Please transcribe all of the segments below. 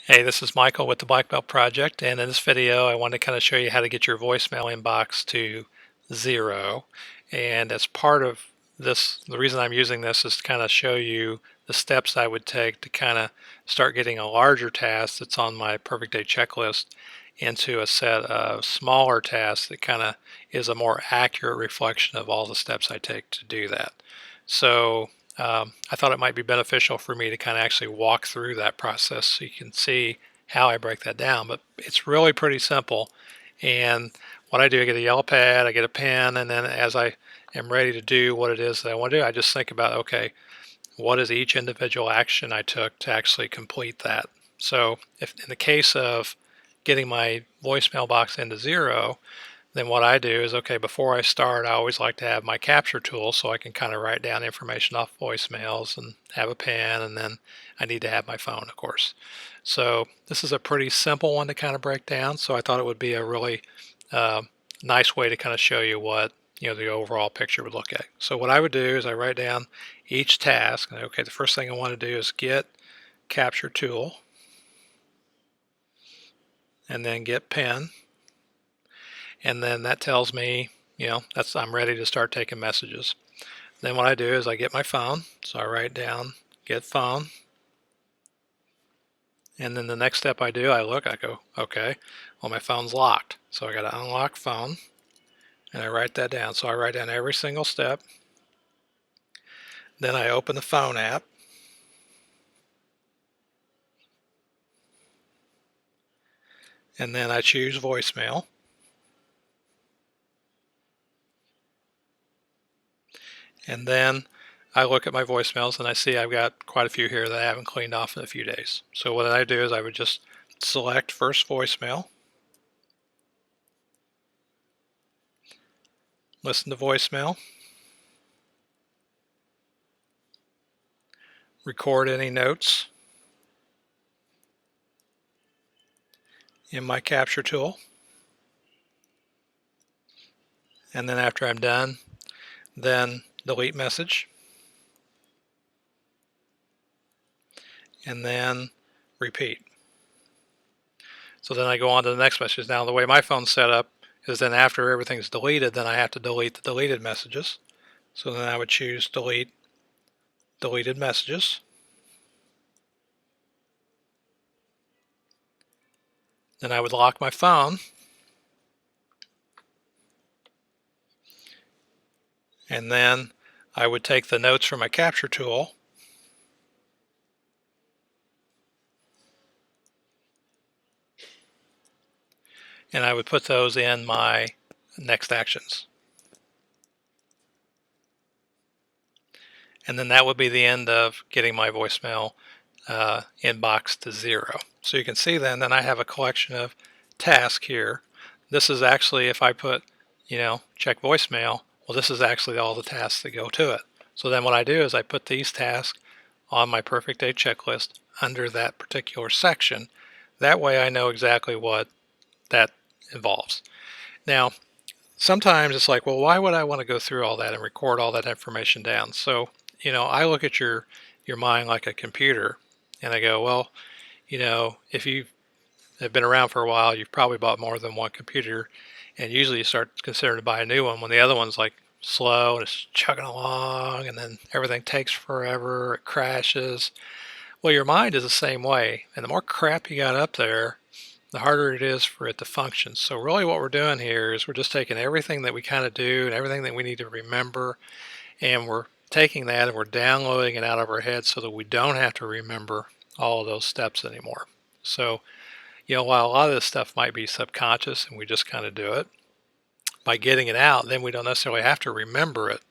Hey, this is Michael with the Black Belt Project, and in this video, I want to kind of show you how to get your voicemail inbox to 0. And as part of this, the reason I'm using this is to kind of show you the steps I would take to kind of start getting a larger task that's on my perfect day checklist into a set of smaller tasks that kind of is a more accurate reflection of all the steps I take to do that. So I thought it might be beneficial for me to kind of actually walk through that process so you can see how I break that down. But it's really pretty simple. And what I do, I get a yellow pad, I get a pen, and then as I am ready to do what it is that I want to do, I just think about, okay, what is each individual action I took to actually complete that? So if in the case of getting my voicemail box into 0, then what I do is, okay, before I start, I always like to have my capture tool so I can kind of write down information off voicemails and have a pen, and then I need to have my phone, of course. So this is a pretty simple one to kind of break down, so I thought it would be a really uh, nice way to kind of show you what the overall picture would look like. So what I would do is I write down each task. Okay, the first thing I want to do is get capture tool, and then get pen. And then that tells me, that's I'm ready to start taking messages. Then what I do is I get my phone, so I write down get phone, and then the next step I do, I go, okay, well my phone's locked, so I got to unlock phone, and I write that down. So I write down every single step. Then I open the phone app, and then I choose voicemail, and then I look at my voicemails and I see I've got quite a few here that I haven't cleaned off in a few days. So what I do is I would just select first voicemail, listen to voicemail, record any notes in my capture tool, and then after I'm done, then delete message, and then repeat. So then I go on to the next message. Now the way my phone's set up is then after everything's deleted, then I have to delete the deleted messages. So then I would choose delete deleted messages. Then I would lock my phone, and then I would take the notes from my capture tool, and I would put those in my next actions. And then that would be the end of getting my voicemail inbox to 0. So you can see then I have a collection of tasks here. This is actually, if I put, check voicemail, well, this is actually all the tasks that go to it. So then what I do is I put these tasks on my perfect day checklist under that particular section. That way I know exactly what that involves. Now, sometimes it's like, well, why would I want to go through all that and record all that information down? So, I look at your mind like a computer, and I go, well, if you have been around for a while, you've probably bought more than one computer, and usually you start considering to buy a new one when the other one's like slow and it's chugging along, and then everything takes forever, it crashes. Well, your mind is the same way, and the more crap you got up there, the harder it is for it to function. So really what we're doing here is we're just taking everything that we kind of do and everything that we need to remember, and we're taking that and we're downloading it out of our head so that we don't have to remember all of those steps anymore. So, while a lot of this stuff might be subconscious and we just kind of do it, by getting it out, then we don't necessarily have to remember it.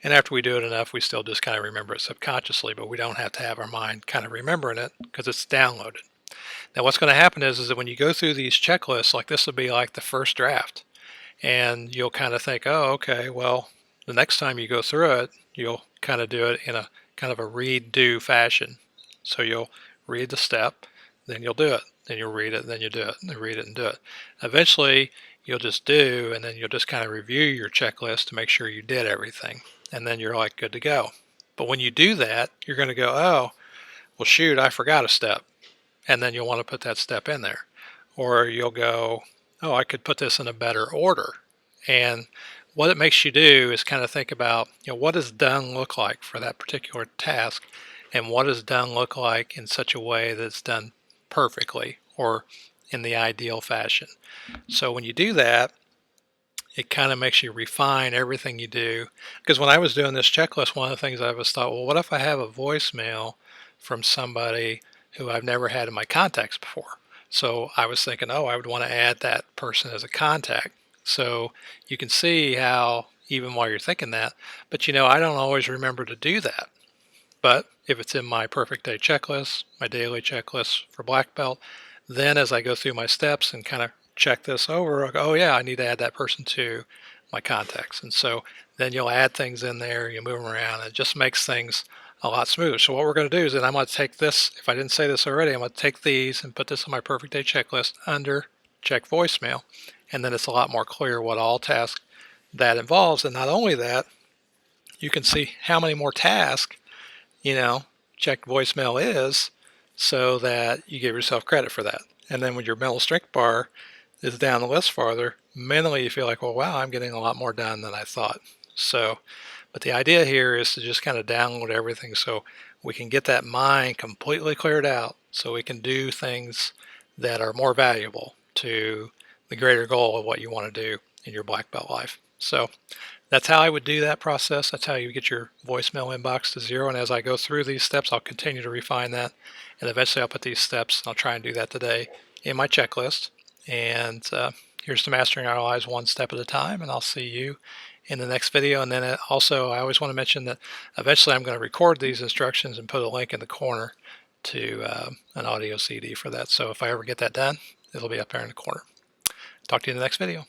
And after we do it enough, we still just kind of remember it subconsciously, but we don't have to have our mind kind of remembering it because it's downloaded. Now, what's going to happen is that when you go through these checklists, like this will be like the first draft, and you'll kind of think, oh, okay, well, the next time you go through it, you'll kind of do it in a kind of a read-do fashion. So you'll read the step, then you'll do it, then you'll read it, then you do it, then read it and do it. Eventually, you'll just do, and then you'll just kind of review your checklist to make sure you did everything, and then you're like good to go. But when you do that, you're going to go, oh, well, shoot, I forgot a step. and then you'll want to put that step in there. Or you'll go, oh, I could put this in a better order. And what it makes you do is kind of think about, what does done look like for that particular task, and what does done look like in such a way that it's done perfectly or in the ideal fashion. So when you do that, it kind of makes you refine everything you do. Because when I was doing this checklist, one of the things I was thought, well, what if I have a voicemail from somebody who I've never had in my contacts before? So I was thinking, oh, I would want to add that person as a contact. So you can see how, even while you're thinking that, but I don't always remember to do that. But if it's in my perfect day checklist, my daily checklist for black belt, then as I go through my steps and kind of check this over, I go, oh yeah, I need to add that person to my contacts. And so then you'll add things in there, you move them around, and it just makes things a lot smoother. So what we're going to do is, then I'm going to take this, if I didn't say this already, I'm going to take these and put this on my perfect day checklist under check voicemail. And then it's a lot more clear what all tasks that involves. And not only that, you can see how many more tasks check voicemail is, so that you give yourself credit for that. And then when your mental strength bar is down the list farther, mentally you feel like, well, wow, I'm getting a lot more done than I thought. So, but the idea here is to just kind of download everything so we can get that mind completely cleared out so we can do things that are more valuable to the greater goal of what you want to do in your black belt life. So that's how I would do that process. That's how you get your voicemail inbox to zero. And as I go through these steps, I'll continue to refine that. And eventually I'll put these steps, I'll try and do that today, in my checklist. And here's to mastering our lives one step at a time. And I'll see you in the next video. And then also, I always want to mention that eventually I'm going to record these instructions and put a link in the corner to an audio CD for that. So if I ever get that done, it'll be up there in the corner. Talk to you in the next video.